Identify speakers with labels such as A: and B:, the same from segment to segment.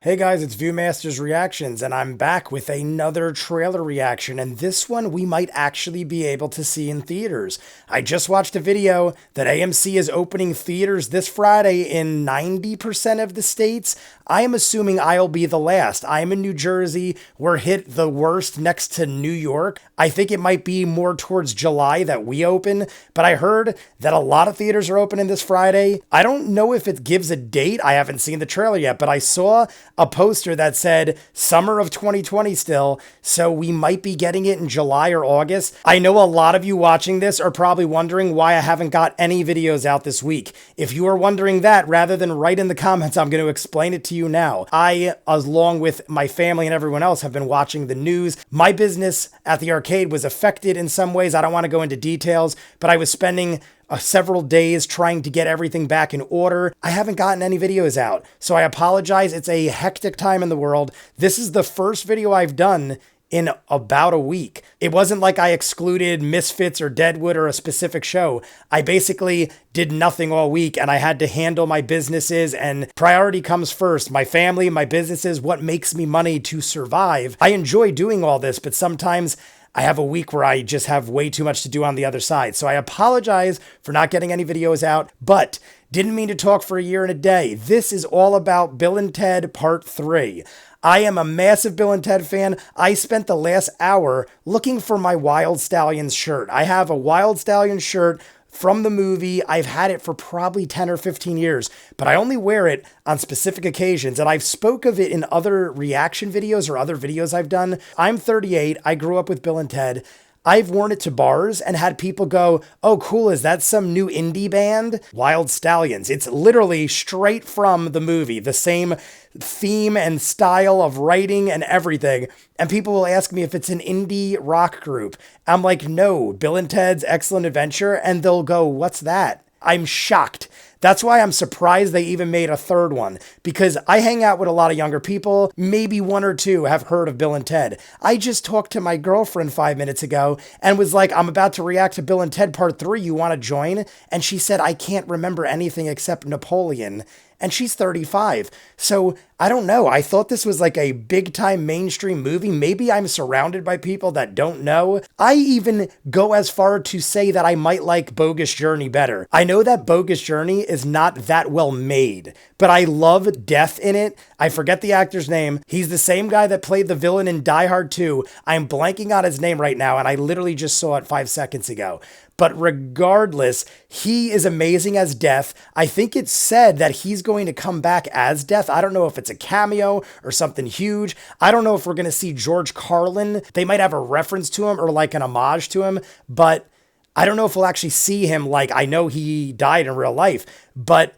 A: Hey guys, it's ViewMasters Reactions, and I'm back with another trailer reaction, and this one we might actually be able to see in theaters. I just watched a video that AMC is opening theaters this Friday in 90% of the states. I am assuming I'll be the last. I'm in New Jersey. We're hit the worst next to New York. I think it might be more towards July that we open, but I heard that a lot of theaters are opening this Friday. I don't know if it gives a date. I haven't seen the trailer yet, but I saw a poster that said summer of 2020 still, so we might be getting it in July or August. I know a lot of you watching this are probably wondering why I haven't got any videos out this week. If you are wondering that, rather than write in the comments, I'm going to explain it to you now. I, along with my family and everyone else, have been watching the news. My business at the arcade was affected in some ways. I don't want to go into details, but I was spending several days trying to get everything back in order. I haven't gotten any videos out, so I apologize. It's a hectic time in the world. This is the first video I've done in about a week. It wasn't like I excluded Misfits or Deadwood or a specific show. I basically did nothing all week, and I had to handle my businesses, and priority comes first. My family, my businesses, what makes me money to survive. I enjoy doing all this, but sometimes I have a week where I just have way too much to do on the other side. So I apologize for not getting any videos out, but didn't mean to talk for a year and a day. This is all about Bill and Ted Part 3. I am a massive Bill and Ted fan. I spent the last hour looking for my Wild Stallions shirt. I have a Wild Stallions shirt from the movie. I've had it for probably 10 or 15 years, but I only wear it on specific occasions, and I've spoke of it in other reaction videos or other videos I've done. I'm 38. I grew up with Bill and Ted. I've worn it to bars and had people go, "Oh, cool, is that some new indie band?" Wild Stallions. It's literally straight from the movie, the same theme and style of writing and everything. And people will ask me if it's an indie rock group. I'm like, no, Bill and Ted's Excellent Adventure. And they'll go, "What's that?" I'm shocked. That's why I'm surprised they even made a third one, because I hang out with a lot of younger people. Maybe one or two have heard of Bill and Ted. I just talked to my girlfriend 5 minutes ago and was like, "I'm about to react to Bill and Ted Part 3. You want to join?" And she said, "I can't remember anything except Napoleon." And she's 35. So I don't know. I thought this was like a big time mainstream movie. Maybe I'm surrounded by people that don't know. I even go as far to say that I might like Bogus Journey better. I know that Bogus Journey is not that well made, but I love Death in it. I forget the actor's name. He's the same guy that played the villain in Die Hard 2. I'm blanking on his name right now, and I literally just saw it 5 seconds ago. But regardless, he is amazing as Death. I think it's said that he's going to come back as Death. I don't know if it's a cameo or something huge. I don't know if we're going to see George Carlin. They might have a reference to him or like an homage to him, but I don't know if we'll actually see him. Like, I know he died in real life, but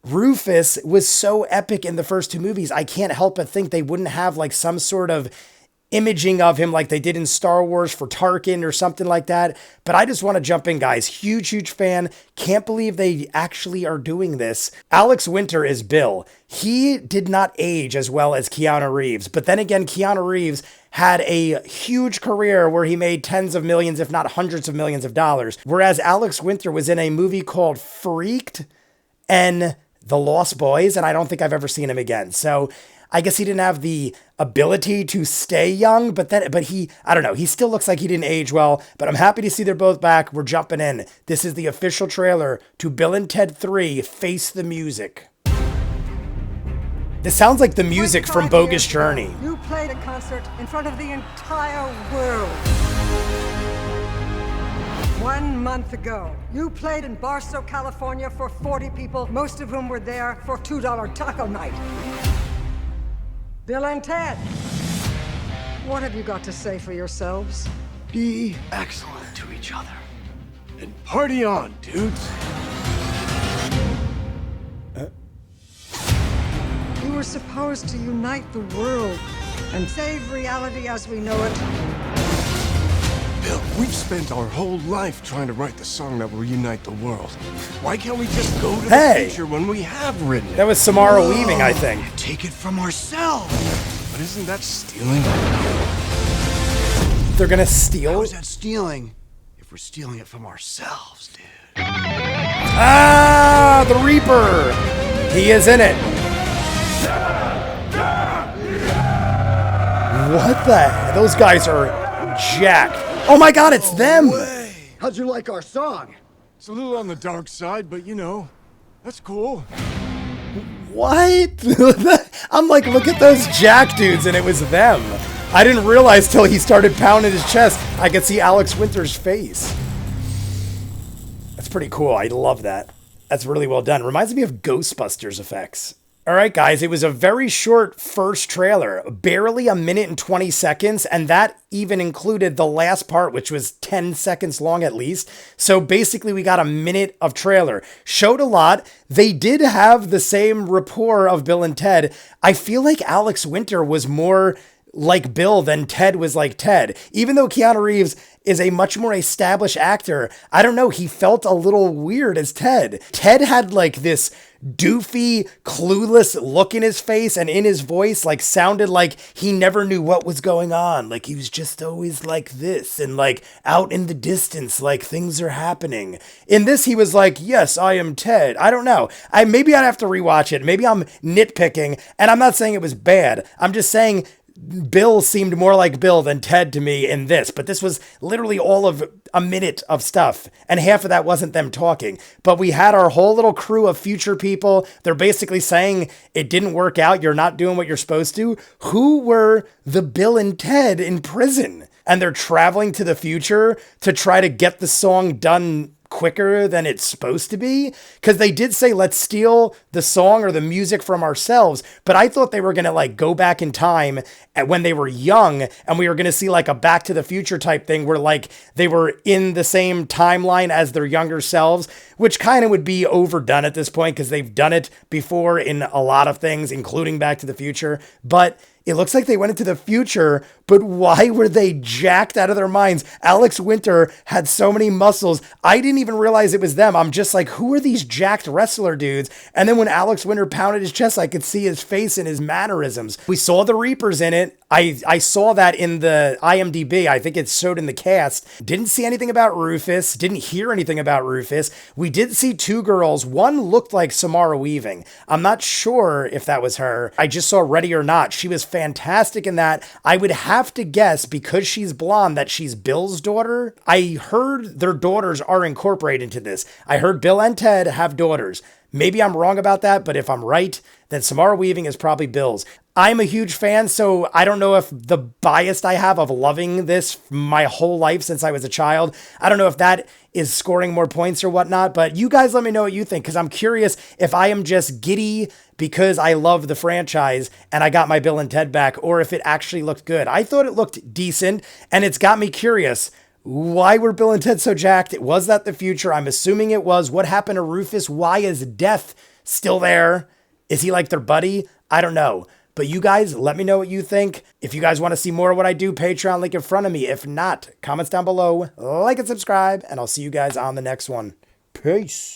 A: Rufus was so epic in the first two movies. I can't help but think they wouldn't have like some sort of imaging of him like they did in Star Wars for Tarkin or something like that. But I just want to jump in, guys. Huge fan. Can't believe they actually are doing this. Alex Winter is Bill. He did not age as well as Keanu Reeves. But then again, Keanu Reeves had a huge career where he made tens of millions, if not hundreds of millions of dollars. Whereas Alex Winter was in a movie called Freaked and The Lost Boys, and I don't think I've ever seen him again. So I guess he didn't have the ability to stay young, but he, I don't know, he still looks like he didn't age well, but I'm happy to see they're both back. We're jumping in. This is the official trailer to Bill and Ted 3, Face the Music. This sounds like the music from Bogus Journey.
B: You played a concert in front of the entire world. 1 month ago, you played in Barstow, California for 40 people, most of whom were there for $2 taco night. Bill and Ted, what have you got to say for yourselves?
C: Be excellent to each other. And party on, dudes.
B: You were supposed to unite the world and save reality as we know it.
C: Bill, we've spent our whole life trying to write the song that will unite the world. Why can't we just go to the future when we have written it?
A: That was Samara Weaving, I think.
C: Take it from ourselves. But isn't that stealing?
A: They're gonna steal?
C: How is that stealing if we're stealing it from ourselves, dude?
A: Ah, the Reaper! He is in it. What the? Those guys are jacked. Oh my god, it's them!
D: How'd you like our song?
C: It's a little on the dark side, but you know, that's cool.
A: What? I'm like, look at those jack dudes, and it was them. I didn't realize till he started pounding his chest, I could see Alex Winter's face. That's pretty cool. I love that. That's really well done. Reminds me of Ghostbusters effects. All right, guys, it was a very short first trailer, barely a minute and 20 seconds, and that even included the last part, which was 10 seconds long at least. So basically, we got a minute of trailer. Showed a lot. They did have the same rapport of Bill and Ted. I feel like Alex Winter was more like Bill than Ted was like Ted. Even though Keanu Reeves is a much more established actor, I don't know, he felt a little weird as Ted. Ted had like this doofy, clueless look in his face and in his voice, like sounded like he never knew what was going on. Like he was just always like this and like out in the distance, like things are happening. In this, he was like, yes, I am Ted. I don't know. Maybe I'd have to rewatch it. Maybe I'm nitpicking, and I'm not saying it was bad. I'm just saying Bill seemed more like Bill than Ted to me in this, but this was literally all of a minute of stuff, and half of that wasn't them talking. But we had our whole little crew of future people. They're basically saying it didn't work out. You're not doing what you're supposed to. Who were the Bill and Ted in prison? And they're traveling to the future to try to get the song done quicker than it's supposed to be, because they did say let's steal the song or the music from ourselves, but I thought they were gonna like go back in time at when they were young, and we were gonna see like a Back to the Future type thing where like they were in the same timeline as their younger selves, which kind of would be overdone at this point because they've done it before in a lot of things, including Back to the Future. But it looks like they went into the future, but why were they jacked out of their minds? Alex Winter had so many muscles. I didn't even realize it was them. I'm just like, who are these jacked wrestler dudes? And then when Alex Winter pounded his chest, I could see his face and his mannerisms. We saw the Reapers in it. I saw that in the IMDb. I think it showed in the cast. Didn't see anything about Rufus. Didn't hear anything about Rufus. We did see two girls. One looked like Samara Weaving. I'm not sure if that was her. I just saw Ready or Not. She was fantastic in that. I would have to guess, because she's blonde, that she's Bill's daughter. I heard their daughters are incorporated into this. I heard Bill and Ted have daughters. Maybe I'm wrong about that, but if I'm right, then Samara Weaving is probably Bill's. I'm a huge fan, so I don't know if the bias I have of loving this my whole life since I was a child, I don't know if that is scoring more points or whatnot, but you guys let me know what you think, because I'm curious if I am just giddy because I love the franchise and I got my Bill and Ted back, or if it actually looked good. I thought it looked decent, and it's got me curious. Why were Bill and Ted so jacked? Was that the future? I'm assuming it was. What happened to Rufus? Why is Death still there? Is he like their buddy? I don't know. But you guys, let me know what you think. If you guys want to see more of what I do, Patreon link in front of me. If not, comments down below, like and subscribe, and I'll see you guys on the next one. Peace.